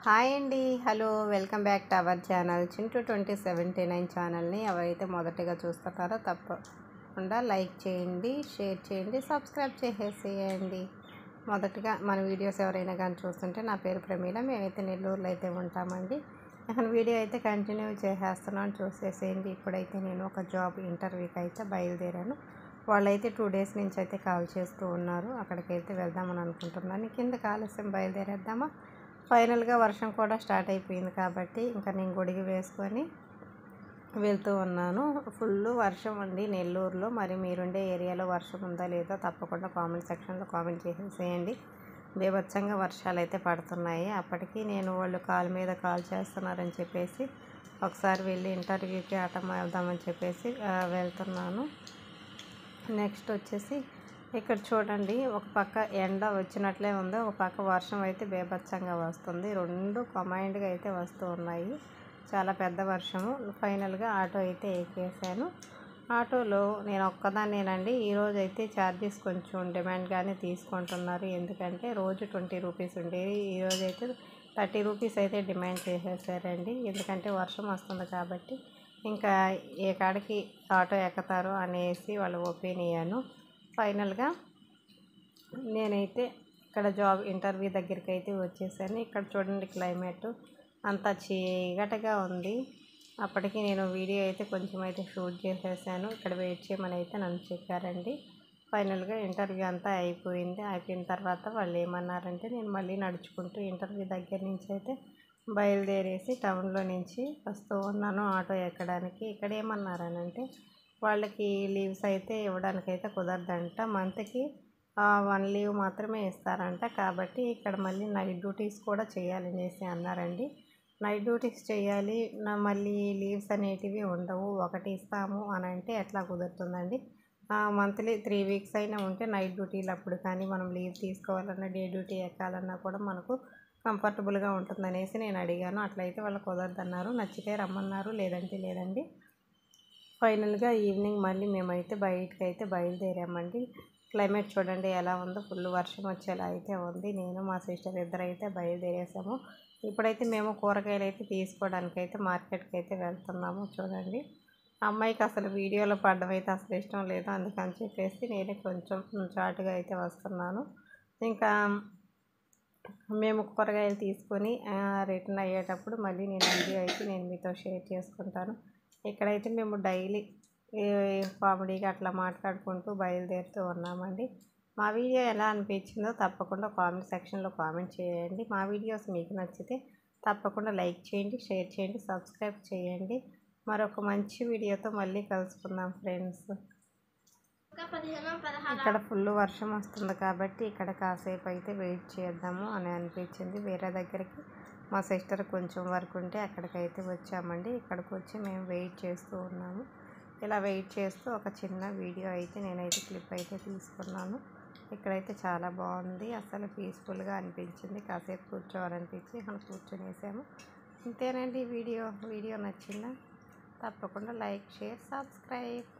Hi అండి. Hello, welcome back to our channel Chintu 2079 ఛానల్ని ఎవరైతే మొదటిగా చూస్తున్నారో తప్పకుండా లైక్ చేయండి, షేర్ చేయండి, సబ్స్క్రైబ్ చేసేసేయండి. మొదటగా మన వీడియోస్ ఎవరైనా కానీ చూస్తుంటే నా పేరు ప్రమీల, మేమైతే నెల్లూరులో అయితే ఉంటామండి. వీడియో అయితే కంటిన్యూ చేసేస్తున్నాను, చూసేసేయండి. ఇప్పుడైతే నేను ఒక జాబ్ ఇంటర్వ్యూకి అయితే బయలుదేరాను. వాళ్ళైతే 2 డేస్ నుంచి అయితే కాల్ చేస్తూ ఉన్నారు. అక్కడికైతే వెళ్దామని అనుకుంటున్నాను. కిందకి ఆలస్యం బయలుదేరేద్దామా. ఫైనల్గా వర్షం కూడా స్టార్ట్ అయిపోయింది కాబట్టి ఇంకా నేను గొడుగు వేసుకొని వెళ్తూ ఉన్నాను. ఫుల్ వర్షం అండి నెల్లూరులో. మరి మీరుండే ఏరియాలో వర్షం ఉందా లేదా తప్పకుండా కామెంట్ సెక్షన్లో కామెంట్ చేసేసేయండి. బీభత్సంగా వర్షాలు అయితే పడుతున్నాయి. అప్పటికి నేను వాళ్ళు కాల్ మీద కాల్ చేస్తున్నారని చెప్పేసి ఒకసారి వెళ్ళి ఇంటర్వ్యూకి అటెండ్ వెళ్దామని చెప్పేసి వెళ్తున్నాను. నెక్స్ట్ వచ్చేసి ఇక్కడ చూడండి, ఒక పక్క ఎండ వచ్చినట్లే ఉంది, ఒక పక్క వర్షం అయితే బీభత్సంగా వస్తుంది. రెండు కంబైన్డ్గా అయితే వస్తూ ఉన్నాయి. చాలా పెద్ద వర్షము. ఫైనల్గా ఆటో అయితే ఎక్కేసాను. ఆటోలో నేను ఒక్కదాన్నేనండి. ఈరోజు అయితే ఛార్జెస్ కొంచెం డిమాండ్గానే తీసుకుంటున్నారు. ఎందుకంటే రోజు 20 రూపీస్ ఉండేది, ఈరోజు అయితే 30 రూపీస్ అయితే డిమాండ్ చేసేసారండి. ఎందుకంటే వర్షం వస్తుంది కాబట్టి ఇంకా ఏ కాడికి ఆటో ఎక్కుతారో అనేసి వాళ్ళ ఒపీనియను. ఫైనల్గా నేనైతే ఇక్కడ జాబ్ ఇంటర్వ్యూ దగ్గరికి అయితే వచ్చేసాను. ఇక్కడ చూడండి, క్లైమేట్ అంతా చీకటిగా ఉంది. అప్పటికి నేను వీడియో అయితే కొంచెం అయితే షూట్ చేసేసాను. ఇక్కడ వెయిట్ చేయమని అయితే నన్ను చెప్పారండి. ఫైనల్గా ఇంటర్వ్యూ అంతా అయిపోయింది. అయిపోయిన తర్వాత వాళ్ళు ఏమన్నారంటే, నేను మళ్ళీ నడుచుకుంటూ ఇంటర్వ్యూ దగ్గర నుంచి అయితే బయలుదేరేసి టౌన్లో నుంచి వస్తూ ఉన్నాను ఆటో ఎక్కడానికి. ఇక్కడ ఏమన్నారనంటే, వాళ్ళకి లీవ్స్ అయితే ఇవ్వడానికైతే కుదరదంట. మంత్కి 1 లీవ్ మాత్రమే ఇస్తారంట. కాబట్టి ఇక్కడ మళ్ళీ నైట్ డ్యూటీస్ కూడా చేయాలనేసి అన్నారండి. నైట్ డ్యూటీస్ చేయాలి, మళ్ళీ లీవ్స్ అనేటివి ఉండవు, ఒకటి ఇస్తాము అని అంటే ఎట్లా కుదురుతుందండి. మంత్లీ 3 వీక్స్ అయినా ఉంటే నైట్ డ్యూటీలు అప్పుడు కానీ మనం లీవ్ తీసుకోవాలన్నా డే డ్యూటీ ఎక్కాలన్నా కూడా మనకు కంఫర్టబుల్గా ఉంటుందనేసి నేను అడిగాను. అట్లయితే వాళ్ళు కుదరదన్నారు. నచ్చితే రమ్మన్నారు, లేదంటే లేదండి. ఫైనల్గా ఈవినింగ్ మళ్ళీ మేమైతే బయటకు అయితే బయలుదేరామండి. క్లైమేట్ చూడండి ఎలా ఉందో, ఫుల్ వర్షం వచ్చేలా అయితే ఉంది. నేను మా సిస్టర్ ఇద్దరు అయితే బయలుదేరేసాము. ఇప్పుడైతే మేము కూరగాయలు అయితే తీసుకోవడానికి అయితే మార్కెట్కి అయితే వెళ్తున్నాము. చూడండి, అమ్మాయికి అసలు వీడియోలో పడడం అయితే అసలు ఇష్టం లేదు. అందుకని చెప్పేసి నేనే కొంచెం చాటుగా అయితే వస్తున్నాను. ఇంకా మేము కూరగాయలు తీసుకొని రిటర్న్ అయ్యేటప్పుడు మళ్ళీ వీడియో అయితే నేను మీతో షేర్ చేసుకుంటాను. ఇక్కడైతే మేము డైలీ కామెడీగా అట్లా మాట్లాడుకుంటూ బయలుదేరుతూ ఉన్నామండి. మా వీడియో ఎలా అనిపించిందో తప్పకుండా కామెంట్ సెక్షన్లో కామెంట్ చేయండి. మా వీడియోస్ మీకు నచ్చితే తప్పకుండా లైక్ చేయండి, షేర్ చేయండి, సబ్స్క్రైబ్ చేయండి. మరొక మంచి వీడియోతో మళ్ళీ కలుసుకుందాం ఫ్రెండ్స్. ఇక్కడ ఫుల్ వర్షం వస్తుంది కాబట్టి ఇక్కడ కాసేపు అయితే వెయిట్ చేద్దాము అని అనిపించింది. వేరే దగ్గరికి మా సిస్టర్ కొంచెం వర్క్ ఉంటే అక్కడికైతే వచ్చామండి. ఇక్కడికి వచ్చి మేము వెయిట్ చేస్తూ ఉన్నాము. ఇలా వెయిట్ చేస్తూ ఒక చిన్న వీడియో అయితే నేనైతే క్లిప్ అయితే తీసుకున్నాను. ఇక్కడైతే చాలా బాగుంది, అసలు పీస్ఫుల్గా అనిపించింది. కాసేపు కూర్చోవాలనిపించి ఇక్కడ కూర్చొనేసాము. ఇంతేనండి వీడియో నచ్చిందా? తప్పకుండా లైక్, షేర్, సబ్స్క్రైబ్.